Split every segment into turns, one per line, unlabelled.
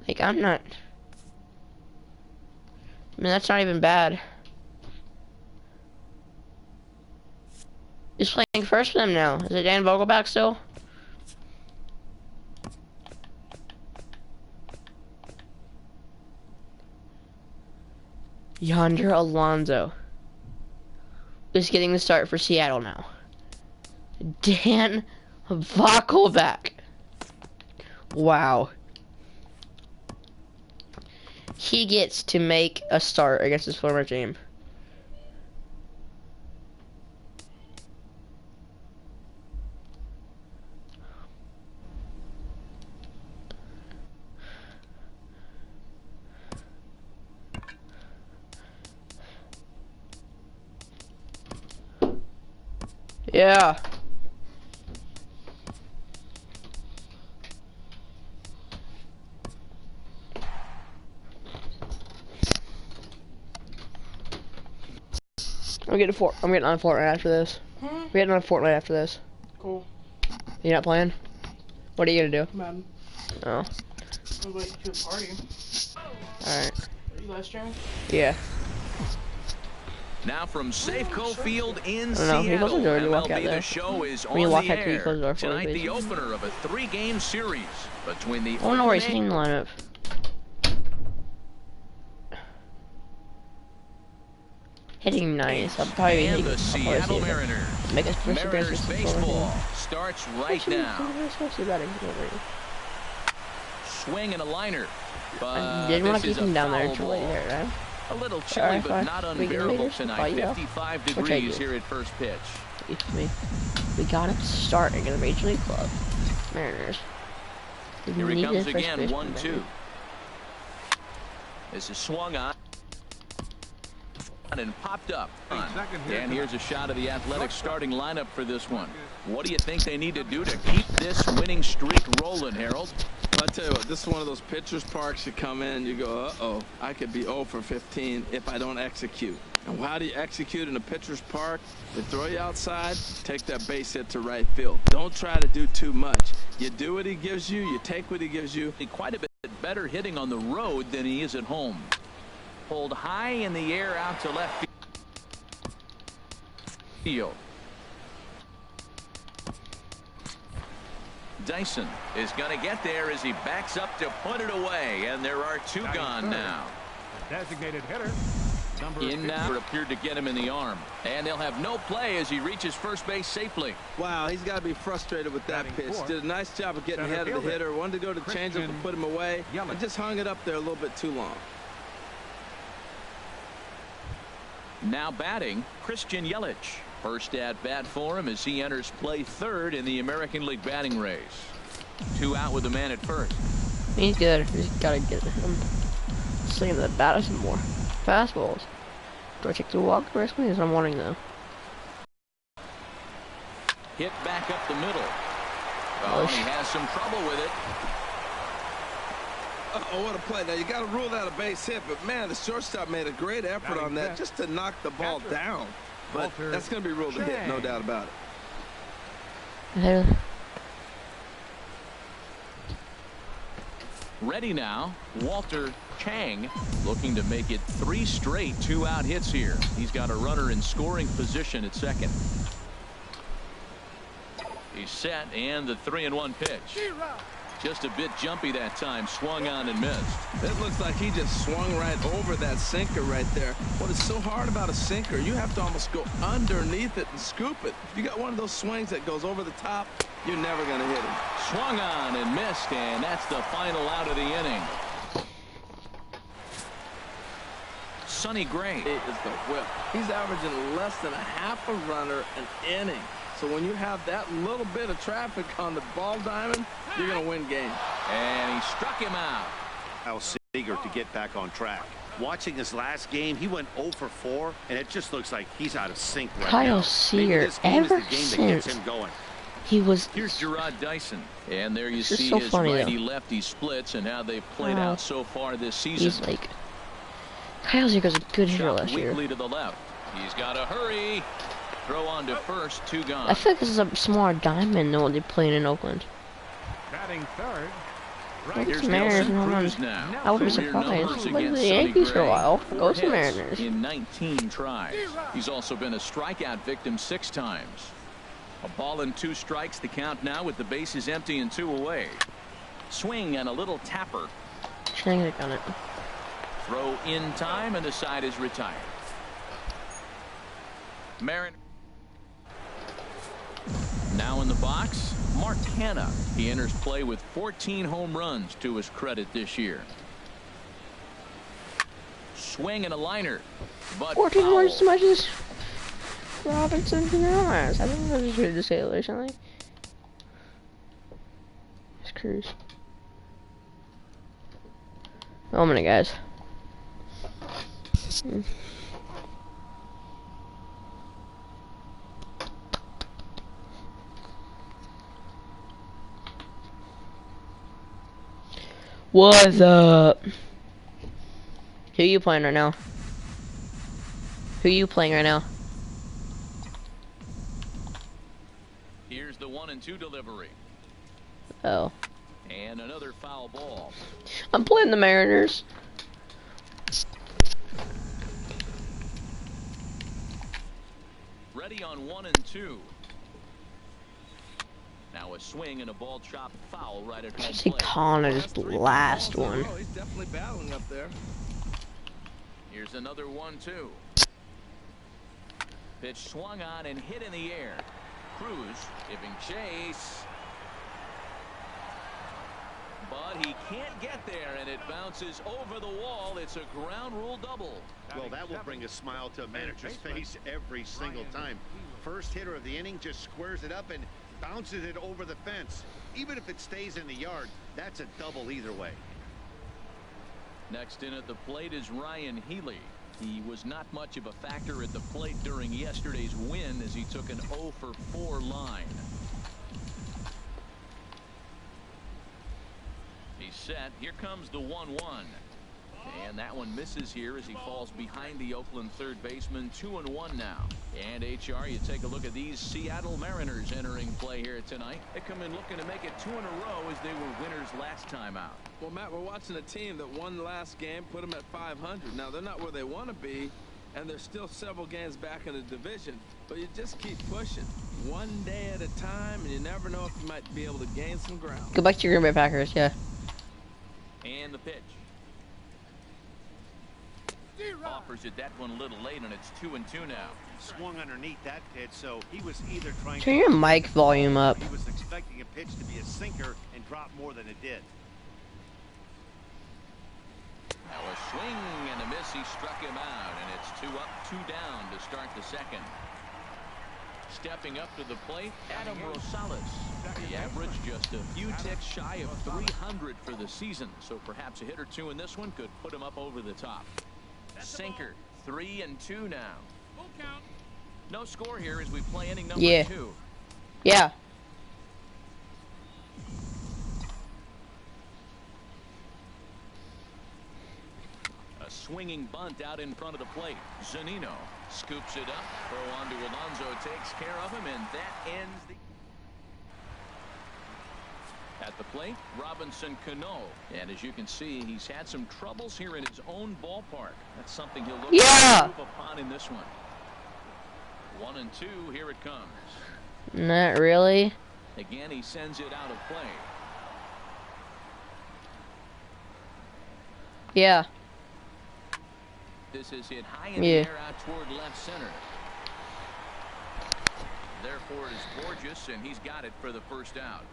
Like, I'm not... I mean, that's not even bad. He's playing first for them now. Is it Dan Vogelback still? Yonder Alonso is getting the start for Seattle now. Dan Vogelback. Wow. He gets to make a start against his former team. Yeah. I'm getting on Fortnite after this. I'm getting on Fortnite after this.
Cool.
You not playing? What are you gonna do?
Madden.
Oh.
I'm going to a party.
Alright.
Are you live streaming?
Yeah.
Now from Safeco Field in
I don't know,
Seattle,
he doesn't walk out
MLB
there.
The Show is
When you
on
walk
the
out, can you close the door
air.
for me,
Tonight,
please?
the opener of a 3-game series between the
I don't know where he's hitting the lineup. Hitting nice. I'll probably be hitting
and the Seattle Mariners.
Make us first
Mariners baseball starts right now. Swing and a liner.
I didn't want to keep him down there until later, right?
A little chilly, but not unbearable
Raiders,
tonight. 55 degrees here at first pitch.
We got him starting in the Major League Club. Mariners.
Here he comes again, 1-2. This is swung on and popped up. And here's a shot of the Athletics starting lineup for this one. What do you think they need to do to keep this winning streak rolling, Harold?
I'll tell you what, this is one of those pitchers' parks you come in and you go, uh-oh, I could be 0 for 15 if I don't execute. And how do you execute in a pitcher's park? They throw you outside, take that base hit to right field. Don't try to do too much. You do what he gives you, you take what he gives you.
Quite a bit better hitting on the road than he is at home. Pulled high in the air out to left field. Dyson is going to get there as he backs up to put it away, and there are 2 gone now.
Designated hitter.
In now appeared to get him in the arm, and they'll have no play as he reaches first base safely.
Wow, he's got to be frustrated with that pitch. Did a nice job of getting ahead of the hitter. Wanted to go to changeup and put him away, and just hung it up there a little bit too long.
Now batting, Christian Yelich. First at bat for him as he enters play third in the American League batting race. 2 out with the man at first.
He's good. We just gotta get him. Seeing the batter some more fastballs. Do I take the walk personally? Is I'm wanting though.
Hit back up the middle. Oh, he has some trouble with it.
Uh-oh, what a play. Now, you got to rule that a base hit, but, man, the shortstop made a great effort on that just to knock the ball down. But that's going to be ruled a hit, no doubt about
it.
Ready now, Walter Chang looking to make it 3 straight 2-out hits here. He's got a runner in scoring position at second. He's set, and the 3-1 pitch. Just a bit jumpy that time, swung on and missed.
It looks like he just swung right over that sinker right there. What is so hard about a sinker, you have to almost go underneath it and scoop it. If you got one of those swings that goes over the top, you're never going to hit him.
Swung on and missed, and that's the final out of the inning. Sonny Gray
is the whip. He's averaging less than a half a runner an inning. So when you have that little bit of traffic on the ball diamond, you're going to win games.
And he struck him out.
Kyle Seager to get back on track. Watching his last game, he went 0 for 4, and it just looks like he's out of sync right now.
Kyle Seager, ever since he was...
Here's Gerard Dyson. And there you see his righty-lefty splits and how they've played out so far this season.
He's like... Kyle Seager's a good hitter last year.
Weakly to the left. He's got to hurry. Throw on to first, 2 gone.
I feel like this is a smaller diamond than what they're playing in Oakland.
Batting third.
Here's
the Mariners
Nelson
home
Cruz
runs.
now.
I wouldn't be
Career
surprised.
numbers
Look at
against
the
Sonny
Yankees for a
Gray.
while.
4
Go to the
hits
Mariners.
in 19 tries. He's also been a strikeout victim 6 times. A ball and 2 strikes, the count now with the bases empty and 2 away. Swing and a little tapper.
Changing on it.
Throw in time, and the side is retired. Marin now in the box. Mark Hanna. He enters play with 14 home runs to his credit this year. Swing and a liner. But
14
foul.
words as much as Robinson Cano. I think I just read the say it recently. It's Cruz. Oh my guys. What's up? Who you playing right now? Who you playing right now?
Here's the 1-2 delivery.
Oh.
And another foul ball.
I'm playing the Mariners.
Ready on 1-2. Now a swing and a ball chopped foul right at home
Jesse
plate.
Connor is the last
balls in a
one.
row. He's definitely battling up there.
Here's another 1-2. Pitch swung on and hit in the air. Cruz giving chase. But he can't get there, and it bounces over the wall. It's a ground rule double.
Well, that will bring a smile to a manager's face every single time. First hitter of the inning just squares it up and bounces it over the fence. Even if it stays in the yard, that's a double either way.
Next in at the plate is Ryan Healy. He was not much of a factor at the plate during yesterday's win as he took an 0-for-4 line. He's set. Here comes the 1-1. And that one misses here as he falls behind the Oakland third baseman. 2-1 now. And HR, you take a look at these Seattle Mariners entering play here tonight. They come in looking to make it 2 in a row as they were winners last time out.
Well, Matt, we're watching a team that won last game, put them at 500. Now, they're not where they want to be, and they're still several games back in the division. But you just keep pushing one day at a time, and you never know if you might be able to gain some ground.
Go back to your Green Bay Packers, yeah.
And the pitch. Offers it that one a little late, and it's 2-2 now.
Swung underneath that pitch, so he was either trying
Turn your mic volume up.
he was expecting a pitch to be a sinker and drop more than it did.
Now a swing and a miss. He struck him out, and it's 2 up, 2 down to start the second. Stepping up to the plate, Adam Rosales. The average just a few ticks shy of 300 for the season, so perhaps a hit or 2 in this one could put him up over the top. Sinker, 3-2 now. No score here as we play inning number 2.
Yeah.
A swinging bunt out in front of the plate. Zunino scoops it up. Throw on to Alonso, takes care of him, and that ends the... At the plate, Robinson Cano. And as you can see, he's had some troubles here in his own ballpark. That's something he'll look to improve upon in this one. 1-2, here it comes.
Not really.
Again, he sends it out of play.
Yeah.
This is hit high in the air out toward left center. Therefore, it is Borges, and he's got it for the first out.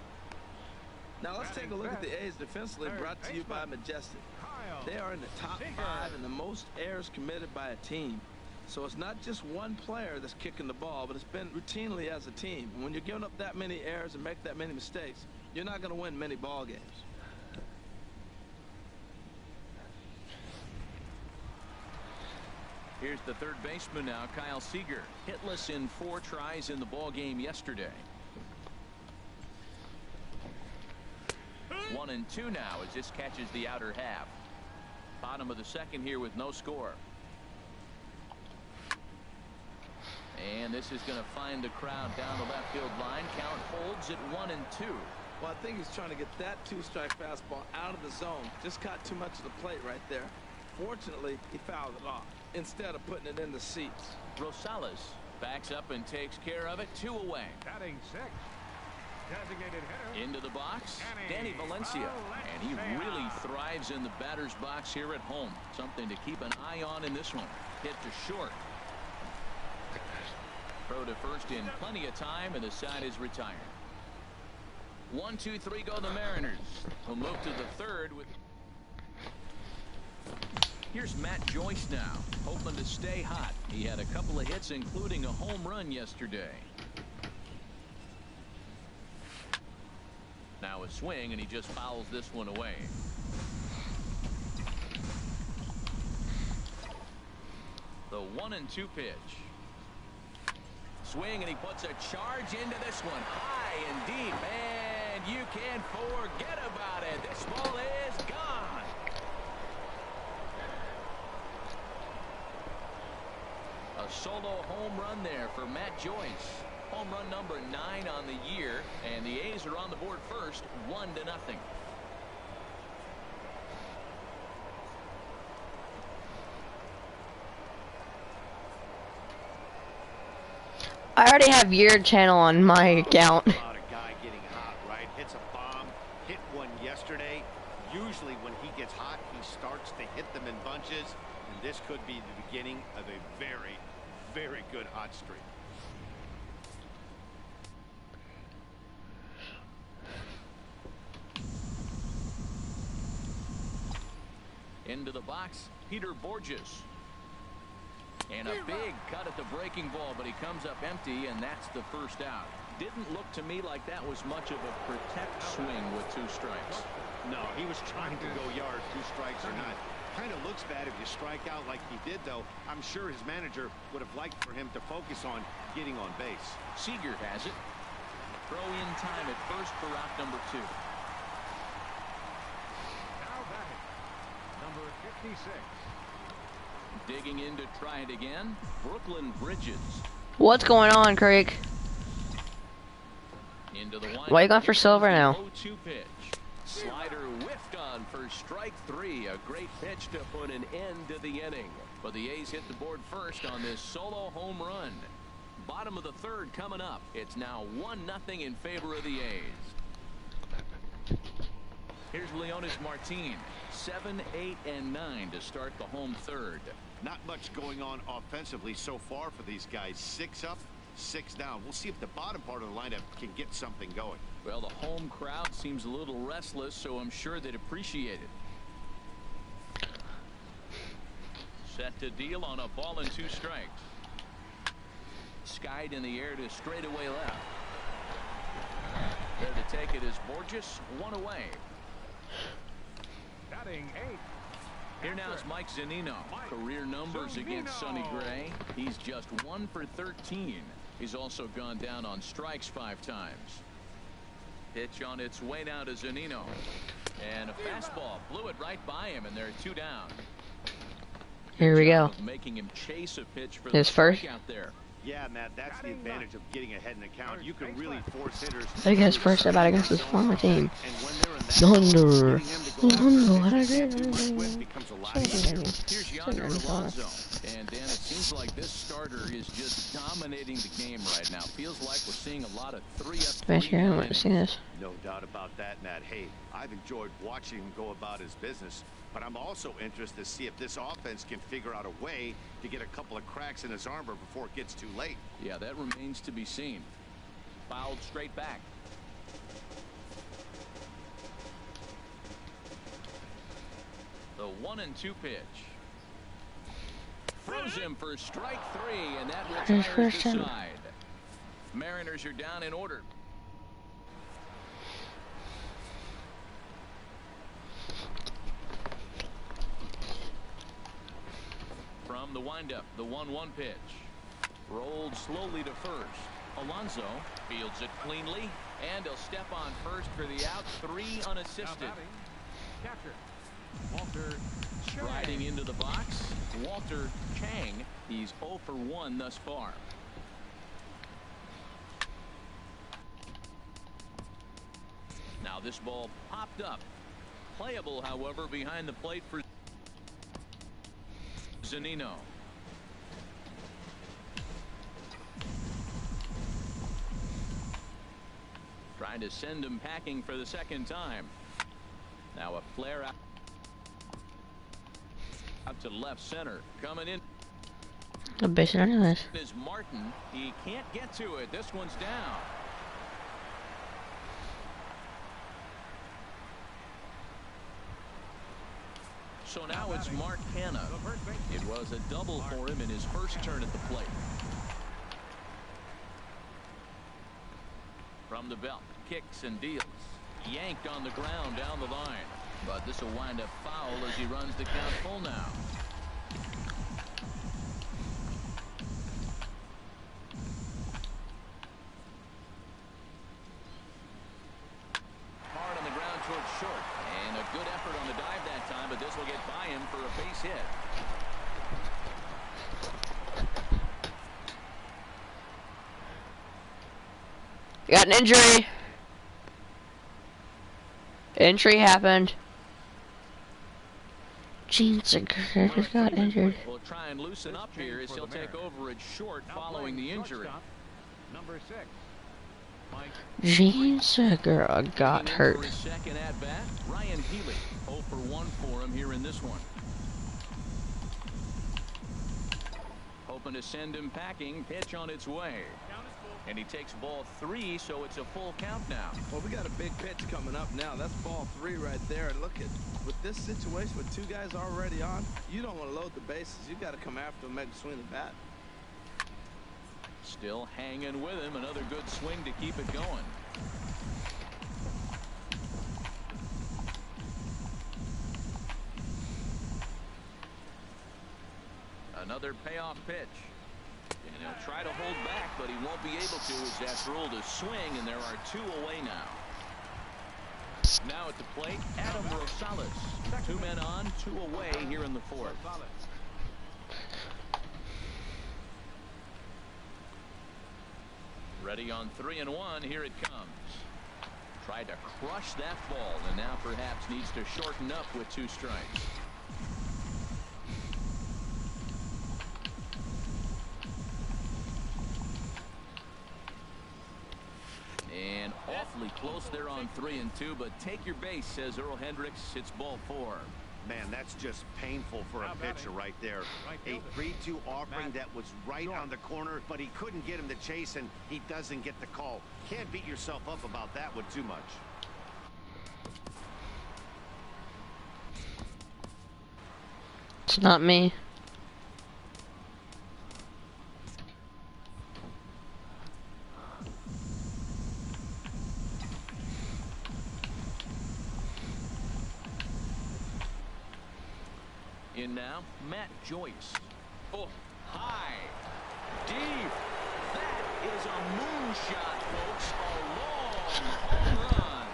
Now let's take a look at the A's defensively, brought to you by Majestic. They are in the top 5 in the most errors committed by a team. So it's not just one player that's kicking the ball, but it's been routinely as a team. And when you're giving up that many errors and make that many mistakes, you're not going to win many ball games.
Here's the third baseman now, Kyle Seager. Hitless in 4 tries in the ball game yesterday. 1-2 now as this catches the outer half. Bottom of the second here with no score. And this is going to find the crowd down the left field line. Count holds at 1-2.
Well, I think he's trying to get that two-strike fastball out of the zone. Just caught too much of the plate right there. Fortunately, he fouled it off instead of putting it in the seats.
Rosales backs up and takes care of it. 2 away.
Batting 6. Designated hitter.
Into the box, Danny Valencia. And he really thrives in the batter's box here at home. Something to keep an eye on in this one. Hit to short. Throw to first in plenty of time, and the side is retired. 1, 2, 3 go the Mariners. He'll move to the third with. Here's Matt Joyce now, hoping to stay hot. He had a couple of hits, including a home run yesterday. Now a swing, and he just fouls this one away. The 1-2 pitch. Swing, and he puts a charge into this one. High and deep, and you can't forget about it. This ball is gone. A solo home run there for Matt Joyce. Home run number 9 on the year, and the A's are on the board first, 1-0.
I already have your channel on my account.
About a guy getting hot, right? Hits a bomb, hit one yesterday. Usually when he gets hot, he starts to hit them in bunches, and this could be the beginning of a very, very good hot streak.
Into the box, Peter Borges. And a big cut at the breaking ball, but he comes up empty, and that's the first out. Didn't look to me like that was much of a protect swing with 2 strikes.
No, he was trying to go yard, 2 strikes or not. Kind of looks bad if you strike out like he did, though. I'm sure his manager would have liked for him to focus on getting on base.
Seager has it. Throw in time at first for out number 2.
Now batting. Number 56.
Digging in to try it again, Brooklyn Bridges.
What's going on, Craig?
Into the one.
Why you going for silver now?
0-2 pitch. Slider whiffed on for strike 3. A great pitch to put an end to the inning. But the A's hit the board first on this solo home run. Bottom of the third coming up. It's now 1-0 in favor of the A's. Here's Leonis Martin. 7, 8, and 9 to start the home third.
Not much going on offensively so far for these guys. 6 up, 6 down. We'll see if the bottom part of the lineup can get something going.
Well, the home crowd seems a little restless, so I'm sure they'd appreciate it. Set to deal on a ball and 2 strikes. Skied in the air to straightaway left. There to take it is Borges, 1 away.
Batting 8.
Here now is Mike Zunino. Career numbers against Sonny Gray. He's just 1 for 13. He's also gone down on strikes 5 times. Pitch on its way now to Zunino. And a fastball blew it right by him, and they're 2 down.
Here we go.
Making him chase a pitch for
His
the
first.
out there.
Yeah, Matt, that's the advantage of getting ahead in the count. You can really force hitters.
I think his first at bat against his former team.
And when they're in that
Thunder.
becomes a lot easier.
Here's Yonder Alonso. And Dan, it seems like this starter is just dominating the game right now. Feels like we're seeing a lot of 3-up.
Smash here, I want to see this.
No doubt about that, Matt. Hey, I've enjoyed watching him go about his business, but I'm also interested to see if this offense can figure out a way to get a couple of cracks in his armor before it gets too late.
Yeah, that remains to be seen. Fouled straight back. The 1-2 pitch. Throws him for strike 3, and that retires the side. Mariners are down in order. From the windup, the 1-1 pitch. Rolled slowly to first. Alonso fields it cleanly, and he'll step on first for the out. 3 unassisted.
Catcher Walter Chang.
Riding into the box, Walter Chang. He's 0 for 1 thus far. Now this ball popped up. Playable, however, behind the plate for Zunino. Trying to send him packing for the second time. Now a flare out to left center. Coming in
A base hit anyways.
is Martin. He can't get to it. This one's down. So now it's Mark Hanna. It was a double for him in his first turn at the plate. From the belt, kicks and deals. Yanked on the ground down the line. But this will wind up foul as he runs the count full now. Hard on the ground towards short. And a good effort on the dive that time, but this will get by him for a base hit.
Got an injury. Injury happened. Gene Segura just got injured.
Will try and loosen up here as he'll take over at short following the injury.
Number 6. Mike.
Gene Segura got
For
hurt.
his second at bat, Ryan Healy. 0 for 1 for him here in this one. Hoping to send him packing. Pitch on its way. And he takes ball 3, so it's a full count now.
Well, we got a big pitch coming up now. That's ball 3 right there. And look at, with this situation with 2 guys already on, you don't want to load the bases. You got to come after him, make him swing the bat.
Still hanging with him. Another good swing to keep it going. Another payoff pitch. And he'll try to hold back, but he won't be able to as that's ruled a swing, and there are 2 away now. Now at the plate, Adam Rosales. 2 men on, 2 away here in the 4th. Ready on 3-1. Here it comes. Tried to crush that ball, and now perhaps needs to shorten up with 2 strikes. And awfully close there on 3-2, but take your base, says Earl Hendricks. It's ball 4.
Man, that's just painful for a pitcher right there. A 3-2 offering that was right on the corner, but he couldn't get him to chase, and he doesn't get the call. Can't beat yourself up about that one too much.
It's not me.
In now, Matt Joyce. Oh, high, deep. That is a moonshot, folks. A long home run.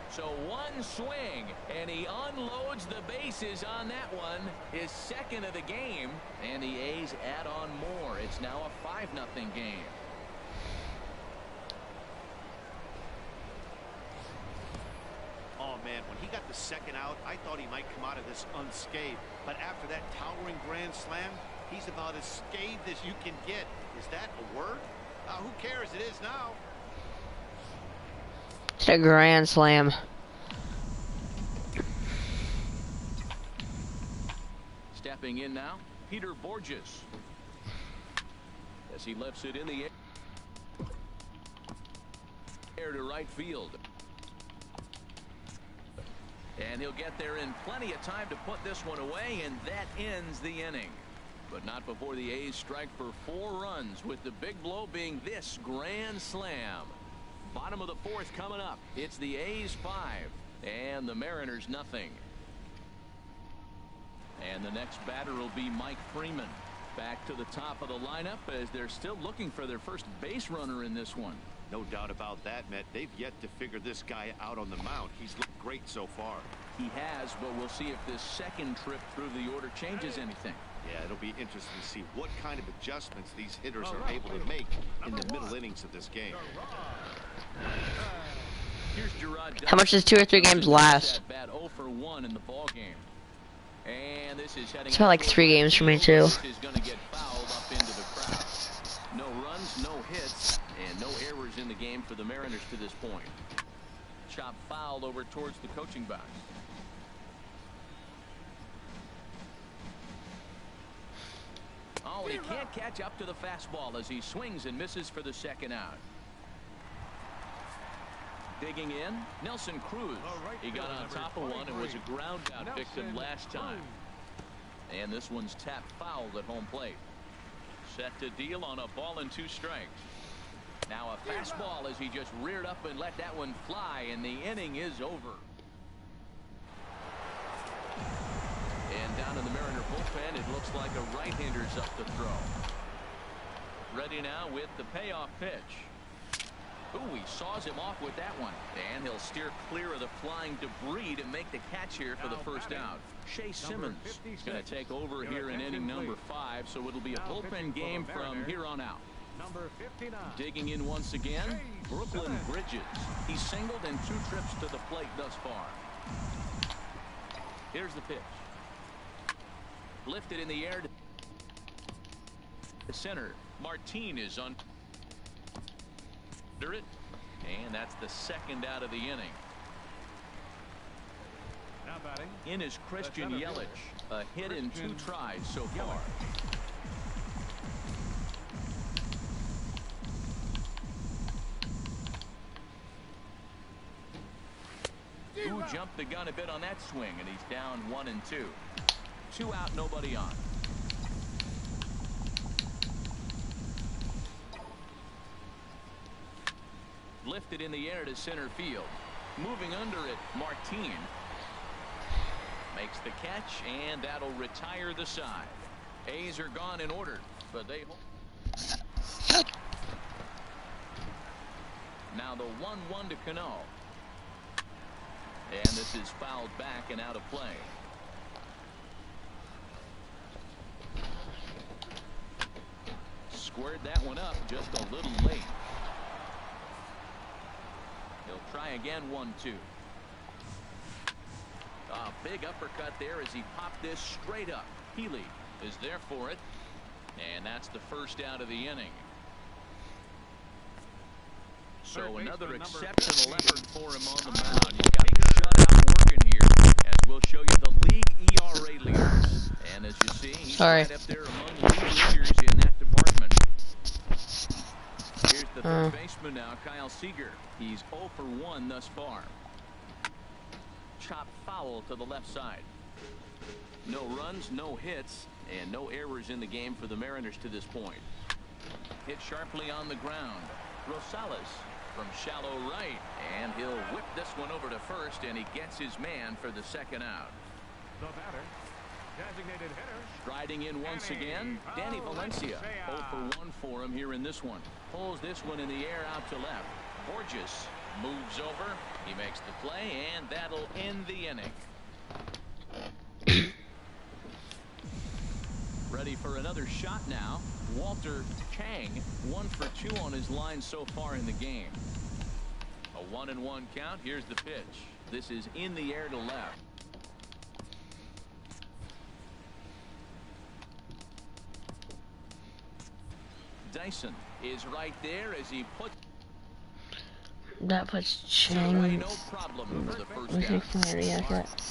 So one swing, and he unloads the bases on that one. His second of the game, and the A's add on more. It's now a 5-0 game.
Oh, man, when he got the second out, I thought he might come out of this unscathed. But after that towering grand slam, he's about as scathed as you can get. Is that a word? Who cares? It is now.
It's a grand slam.
Stepping in now, Peter Borges. As he lifts it in the air to right field. And he'll get there in plenty of time to put this one away, and that ends the inning. But not before the A's strike for 4 runs, with the big blow being this grand slam. Bottom of the 4th coming up. It's the A's 5 and the Mariners nothing. And the next batter will be Mike Freeman. Back to the top of the lineup as they're still looking for their first base runner in this one.
No doubt about that, Matt. They've yet to figure this guy out on the mound. He's looked great so far.
He has, but we'll see if this second trip through the order changes anything.
Yeah, it'll be interesting to see what kind of adjustments these hitters are able to make in the middle innings of this game.
Here's Gerard
How much does 2 or 3 games last?
Bat 0 for 1 in the ball game. And this is heading
It's about like 3 games for me too.
This is going to get fouled up into the crowd. No runs, no hits, and no errors in the game for the Mariners to this point. Chop fouled over towards the coaching box. Oh, and he can't catch up to the fastball as he swings and misses for the second out. Digging in, Nelson Cruz. He got on top of one and was a ground out victim last time. And this one's tapped fouled at home plate. Set to deal on a ball and 2 strikes. Now a fastball as he just reared up and let that one fly, and the inning is over. And down in the Mariner bullpen, it looks like a right-hander's up to throw. Ready now with the payoff pitch. Ooh, he saws him off with that one. And he'll steer clear of the flying debris to make the catch here for the first out. Shea Simmons is going to take over here in inning number 5, so it'll be a bullpen game from here on out.
Number 59.
Digging in once again, Brooklyn Bridges. He's singled in 2 trips to the plate thus far. Here's the pitch. Lifted in the air to the center. Martin is under it, and that's the second out of the inning.
Now batting.
In is Christian Yelich, a hit in 2 tries so far. Who jumped the gun a bit on that swing, and he's down 1 and 2. 2 out, nobody on. Lifted in the air to center field. Moving under it, Martin makes the catch, and that'll retire the side. A's are gone in order, but they hold. Now the 1-1 to Cano. And this is fouled back and out of play. Squared that one up just a little late. He'll try again, 1-2. A big uppercut there as he popped this straight up. Healy is there for it. And that's the first out of the inning. So another exceptional effort for him on the mound. He's got the shutout working here, as we'll show you the league ERA leaders. And as you see, he's right up there among the leaders in that department. Here's the third baseman now, Kyle Seager. He's 0 for 1 thus far. Chop foul to the left side. No runs, no hits, and no errors in the game for the Mariners to this point. Hit sharply on the ground. Rosales from shallow right, and he'll whip this one over to first, and he gets his man for the second out.
The batter, designated hitter.
Striding in once again, Danny Valencia. 0 for 1 for him here in this one. Pulls this one in the air out to left. Borges moves over. He makes the play, and that'll end the inning. Ready for another shot now. Walter Chang, 1 for 2 on his line so far in the game. A 1-1 count. Here's the pitch. This is in the air to left. Dyson is right there as he puts.
That puts Chang.
No problem for the first
Was he
out.
fired? Yeah, that.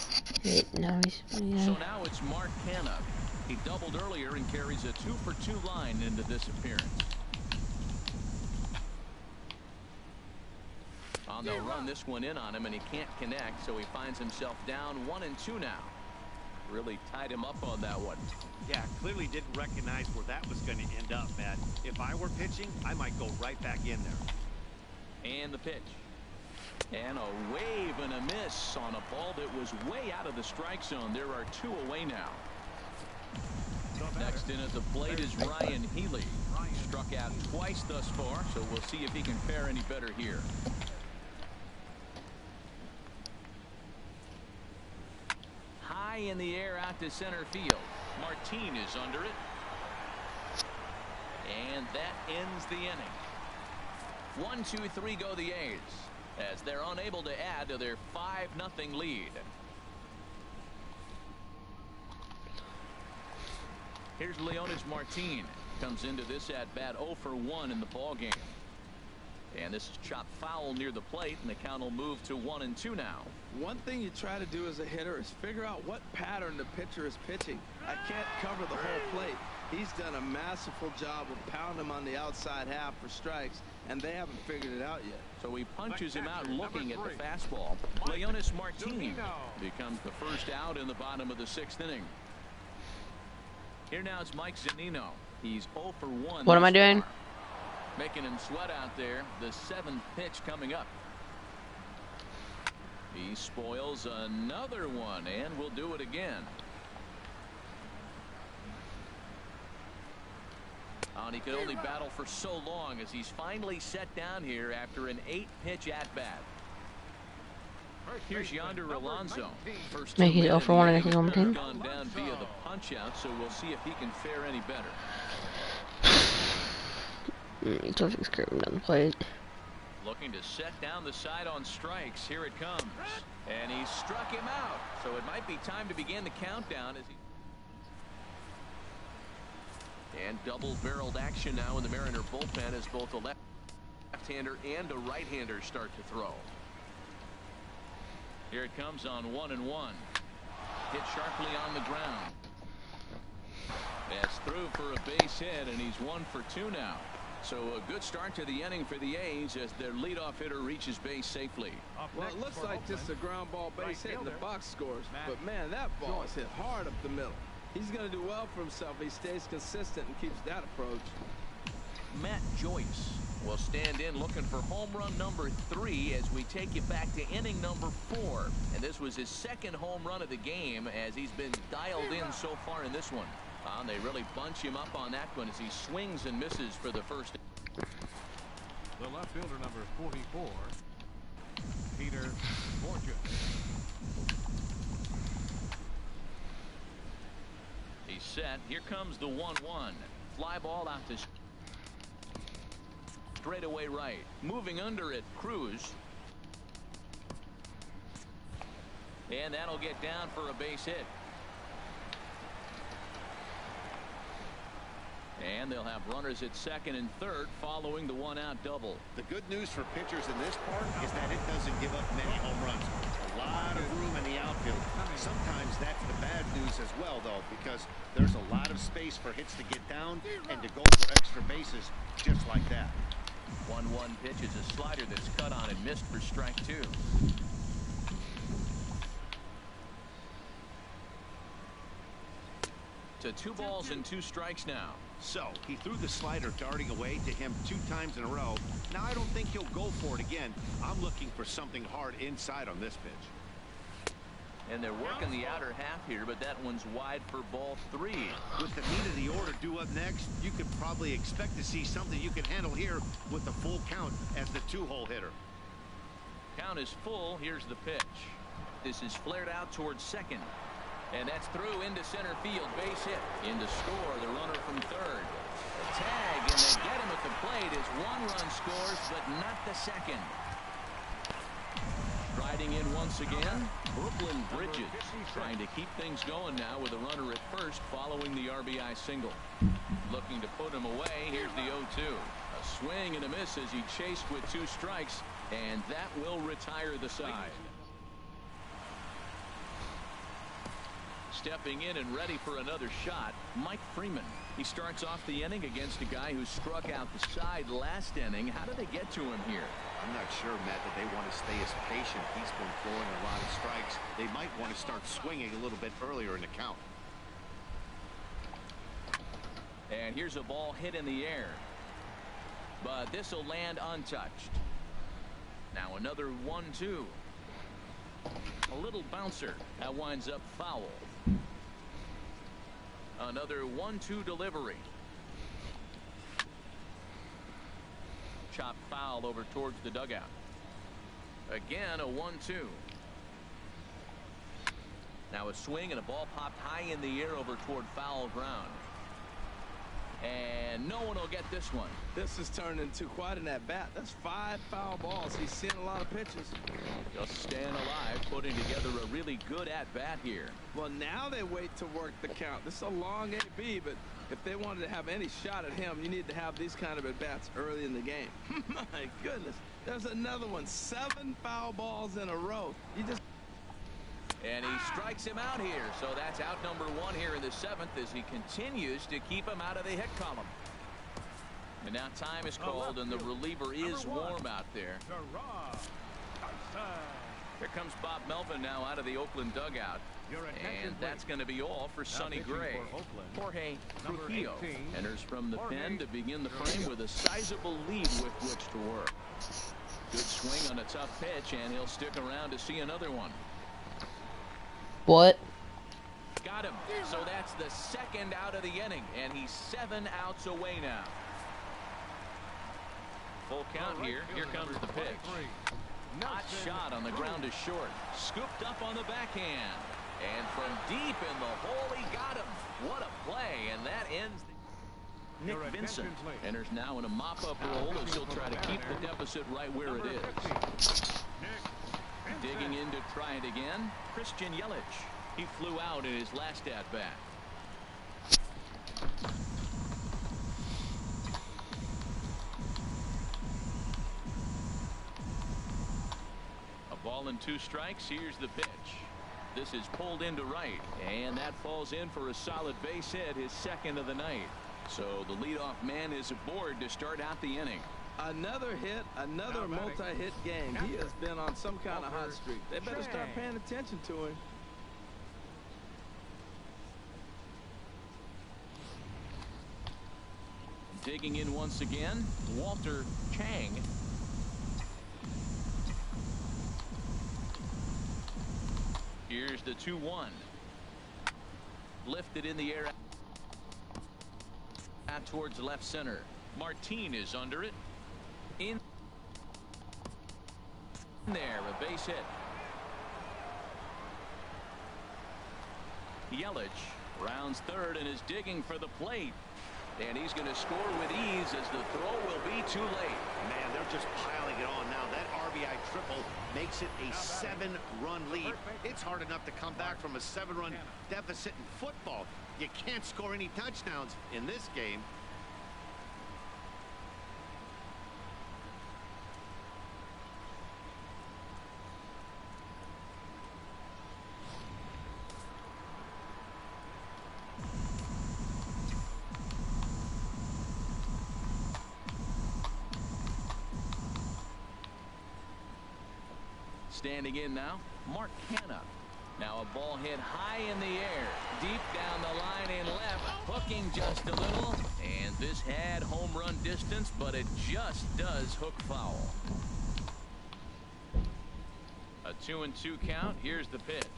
Wait, now he's. Yeah.
So now it's Mark Canha. He doubled earlier and carries a 2 for 2 line into this appearance. On the run, this one in on him, and he can't connect, so he finds himself down 1 and 2 now. Really tied him up on that one.
Yeah, clearly didn't recognize where that was going to end up, Matt. If I were pitching, I might go right back in there.
And the pitch. And a wave and a miss on a ball that was way out of the strike zone. There are 2 away now. Next in at the plate is Ryan Healy. Struck out twice thus far, so we'll see if he can fare any better here. High in the air out to center field. Martin is under it. And that ends the inning. 1-2-3 go the A's as they're unable to add to their 5-0 lead. Here's Leonys Martin. Comes into this at bat 0 for 1 in the ball game. And this is chopped foul near the plate, and the count will move to 1-2 now.
One thing you try to do as a hitter is figure out what pattern the pitcher is pitching. I can't cover the whole plate. He's done a masterful job of pounding him on the outside half for strikes, and they haven't figured it out yet.
So he punches him out looking at the fastball. Leonys Martin becomes the first out in the bottom of the 6th inning. Here now is Mike Zunino. He's 0 for 1.
What am I doing?
Making him sweat out there. The 7th pitch coming up. He spoils another one, and will do it again. And he could only battle for so long as he's finally set down here after an 8-pitch at-bat. Here's Yonder Alonso. First
Make it 0 for 1 against his home team.
Gone down via the punch-out, so we'll see if he can fare any better.
Terrific scream down the plate.
Looking to set down the side on strikes. Here it comes. And he struck him out. So it might be time to begin the countdown as he... And double-barreled action now in the Mariner bullpen as both a left-hander and a right-hander start to throw. Here it comes on 1-1. Hit sharply on the ground. That's through for a base hit, and he's 1 for 2 now. So a good start to the inning for the A's as their leadoff hitter reaches base safely.
Well, it looks like just a ground ball base hit and the box scores. But, man, that ball is hit hard up the middle. He's going to do well for himself if he stays consistent and keeps that approach.
Matt Joyce will stand in looking for home run number 3 as we take you back to inning number 4. And this was his 2nd home run of the game as he's been dialed in so far in this one. They really bunch him up on that one as he swings and misses for the first.
The left fielder, number 44, Peter Borgia.
He's set. Here comes the 1-1. Fly ball out to straightaway right. Moving under it, Cruz. And that'll get down for a base hit. And they'll have runners at 2nd and 3rd following the 1-out double.
The good news for pitchers in this park is that it doesn't give up many home runs. A lot of room in the outfield. Sometimes that's the bad news as well, though, because there's a lot of space for hits to get down and to go for extra bases just like that.
1-1 pitch is a slider that's cut on and missed for strike 2. To 2 balls and 2 strikes now.
So he threw the slider darting away to him 2 times in a row. Now I don't think he'll go for it again. I'm looking for something hard inside on this pitch.
And they're working the outer half here, but that one's wide for ball 3.
With the meat of the order due up next, you could probably expect to see something you can handle here with the full count as the 2-hole hitter.
Count is full. Here's the pitch. This is flared out towards 2nd. And that's through into center field. Base hit. In to score the runner from 3rd. The tag, and they get him at the plate as 1 run scores, but not the 2nd. Riding in once again, Brooklyn Bridges trying to keep things going now with a runner at 1st following the RBI single. Looking to put him away. Here's the 0-2. A swing and a miss as he chased with 2 strikes, and that will retire the side. Stepping in and ready for another shot, Mike Freeman. He starts off the inning against a guy who struck out the side last inning. How did they get to him here?
I'm not sure, Matt, that they want to stay as patient. He's been throwing a lot of strikes. They might want to start swinging a little bit earlier in the count.
And here's a ball hit in the air. But this will land untouched. Now another 1-2. A little bouncer. That winds up foul. Another 1-2 delivery. Chop foul over towards the dugout. Again a 1-2. Now a swing and a ball popped high in the air over toward foul ground. And no one will get this one.
This has turned into quite an at-bat. That's 5 foul balls. He's seeing a lot of pitches.
Just staying alive, putting together a really good at-bat here.
Well, now they wait to work the count. This is a long AB, but if they wanted to have any shot at him, you need to have these kind of at-bats early in the game. My goodness. There's another one. 7 foul balls in a row. You just...
And he strikes him out here. So that's out number 1 here in the 7th as he continues to keep him out of the hit column. And now time is called and the reliever is warm out there. Here comes Bob Melvin now out of the Oakland dugout. And that's going to be all for Sonny Gray. Jorge Trujillo enters from the pen to begin the frame with a sizable lead with which to work. Good swing on a tough pitch, and he'll stick around to see another one.
What?
Got him. So that's the 2nd out of the inning, and he's 7 outs away now. Full count here. Here comes the pitch. Hot shot on the ground is short. Scooped up on the backhand. And from deep in the hole, he got him. What a play, and that ends. Nick Vincent enters now in a mop-up role as he'll try to keep the deficit right where it is. Digging in to try it again, Christian Yelich. He flew out in his last at-bat. A ball and 2 strikes. Here's the pitch. This is pulled into right, and that falls in for a solid base hit, his 2nd of the night. So the leadoff man is aboard to start out the inning.
Another hit, another multi-hit game. He has been on some kind of hot streak. They better start paying attention to him.
Digging in once again, Walter Chang. Here's the 2-1. Lifted in the air out towards left center. Martin is under it. In there, a base hit. Yelich rounds 3rd and is digging for the plate. And he's going to score with ease as the throw will be too late.
Man, they're just piling it on now. That RBI triple makes it a 7-run lead. It's hard enough to come back from a 7-run deficit in football. You can't score any touchdowns in this game.
Standing in now, Mark Canha. Now a ball hit high in the air, deep down the line in left, hooking just a little. And this had home run distance, but it just does hook foul. A 2-2 count. Here's the pitch.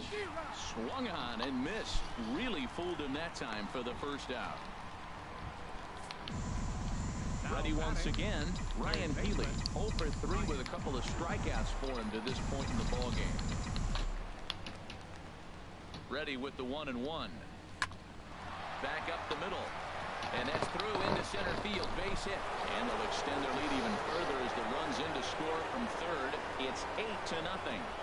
Swung on and missed. Really fooled him that time for the first out. Ready once again, Ryan Healy. 0 for 3 with a couple of strikeouts for him to this point in the ballgame. Ready with the 1-1. Back up the middle. And that's through into center field. Base hit. And they'll extend their lead even further as the run's in to score from 3rd. It's 8-0.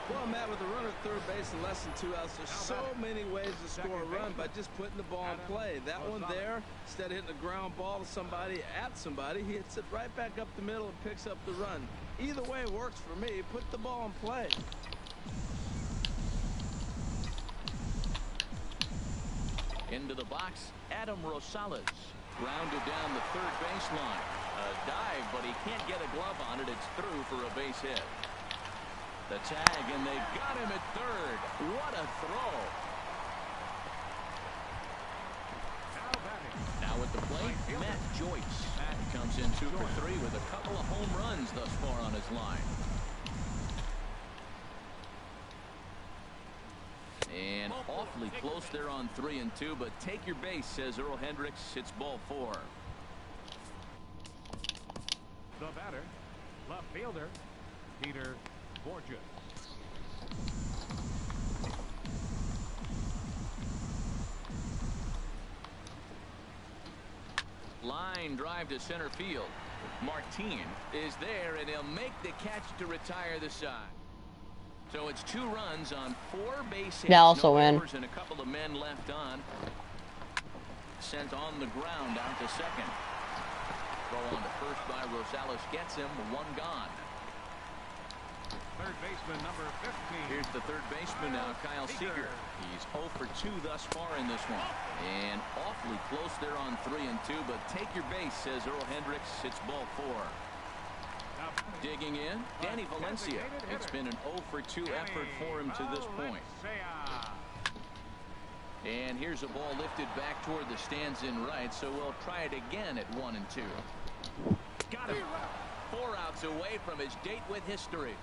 Well, Matt, with a runner at 3rd base and less than 2 outs, there's so many ways to score a run by just putting the ball in play. That one there, instead of hitting a ground ball to somebody, at somebody, he hits it right back up the middle and picks up the run. Either way works for me. Put the ball in play.
Into the box, Adam Rosales. Grounded down the 3rd baseline. A dive, but he can't get a glove on it. It's through for a base hit. The tag, and they've got him at 3rd. What a throw. Now at the plate, Matt Joyce. Comes in 2 for 3 with a couple of home runs thus far on his line. And awfully close there on 3-2, but take your base, says Earl Hendricks. It's ball 4.
The batter, left fielder, Peter Borgia.
Line drive to center field. Martin is there, and he'll make the catch to retire the side. So it's 2 runs on 4 base hits.
That also
no
in.
errors, and a couple of men left on. Sent on the ground out to second. Throw on to first by Rosales gets him. 1 gone.
Third baseman number 15.
Here's the third baseman now, Kyle Seager. He's 0 for 2 thus far in this one. And awfully close there on 3 and 2, but take your base, says Earl Hendricks. It's ball 4. Digging in, Danny Valencia. It's been an 0 for 2 effort for him to this point. And here's a ball lifted back toward the stands in right, so we'll try it again at 1 and 2. Got him. 4 outs away from his date with history.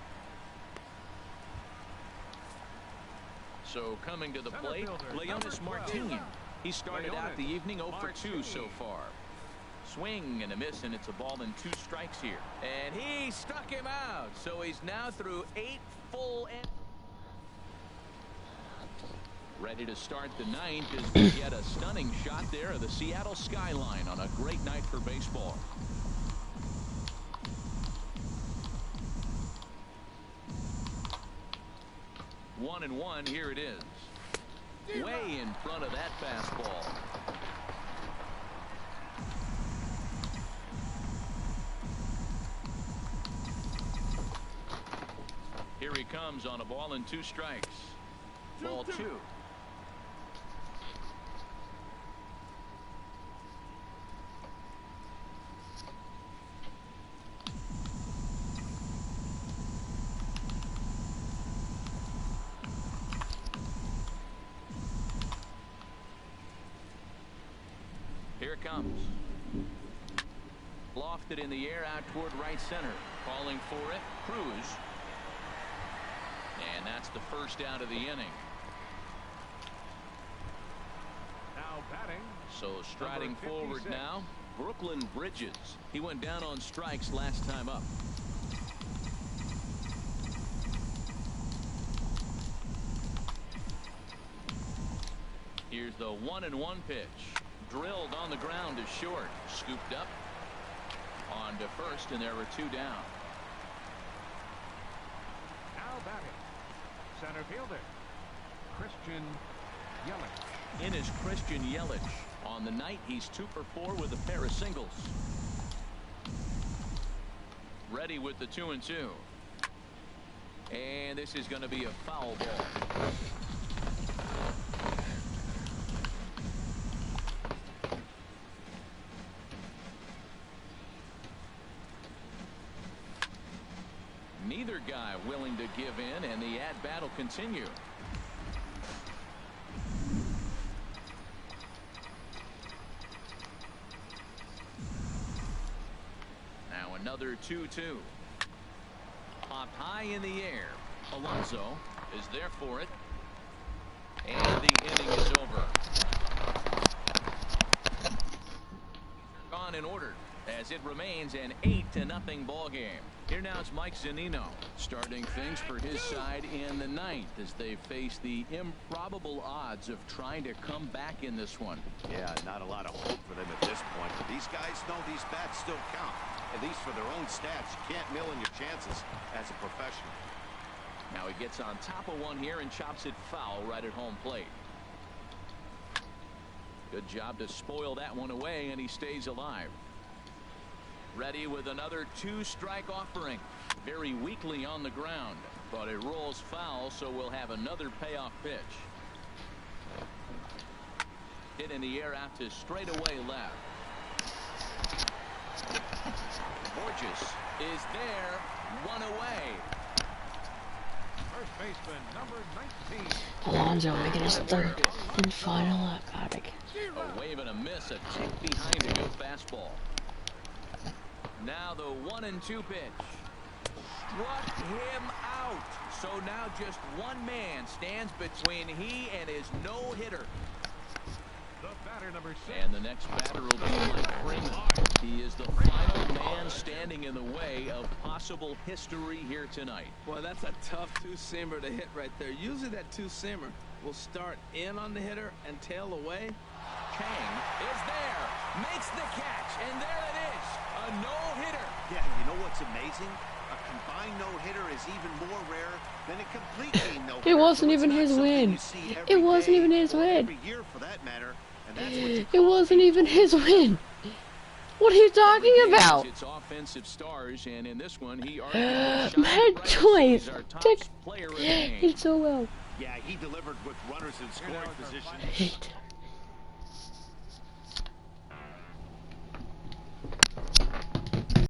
So coming to the plate, Leonys Martin. He started out the evening 0 for 2 so far. Swing and a miss, and it's a ball and 2 strikes here. And he struck him out. So he's now through 8 full innings. Ready to start the 9th as we get a stunning shot there of the Seattle skyline on a great night for baseball. One and 1, here it is. Way in front of that fastball. Here he comes on a ball and 2 strikes. Ball 2. Here it comes. Lofted in the air out toward right center. Calling for it, Cruz. And that's the first out of the inning.
Now batting.
So striding forward now, Brooklyn Bridges. He went down on strikes last time up. Here's the 1-1 pitch. Drilled on the ground to short. Scooped up. On to first, and there were 2 down.
Now batting. Center fielder, Christian Yelich.
In is Christian Yelich. On the night, he's 2 for 4 with a pair of singles. Ready with the 2 and 2. And this is going to be a foul ball. Neither guy willing to give in, and the at-bat will continue. Now another 2-2. Popped high in the air. Alonso is there for it. And the inning is over. Gone in order as it remains an 8-0 ball game. Here now is Mike Zunino starting things for his side in the 9th as they face the improbable odds of trying to come back in this one.
Yeah, not a lot of hope for them at this point, but these guys know these bats still count, at least for their own stats. You can't mill in your chances as a professional.
Now he gets on top of one here and chops it foul right at home plate. Good job to spoil that one away, and he stays alive. Ready with another 2-strike offering. Very weakly on the ground, but it rolls foul, so we'll have another payoff pitch. Hit in the air out to straightaway left. Borges is there, 1 away.
First baseman number 19.
Alonso making his 3rd and final at Paddock.
A wave and a miss, a tick behind a good fastball. Now the 1-2 pitch. Struck him out. So now just one man stands between he and his no-hitter.
The batter number 6.
And the next batter will be Mike Freeman. He is the final man standing in the way of possible history here tonight.
Boy, that's a tough 2-seamer to hit right there. Usually that 2-seamer will start in on the hitter and tail away.
Chang is there. Makes the catch, and there it is. A no-hitter.
Yeah, you know what's amazing? A combined no-hitter is even more rare than a complete game no-hitter.
It wasn't
So it's
even
not
his
something
win.
you see
It
every
wasn't
day
even his
or
win.
every year for that matter, and that's what you
It wasn't even his win. What are you talking about?
It's offensive stars, and in this one, he
Matt Joyce took
player of the game.
it so well.
Yeah, he delivered with runners in scoring position.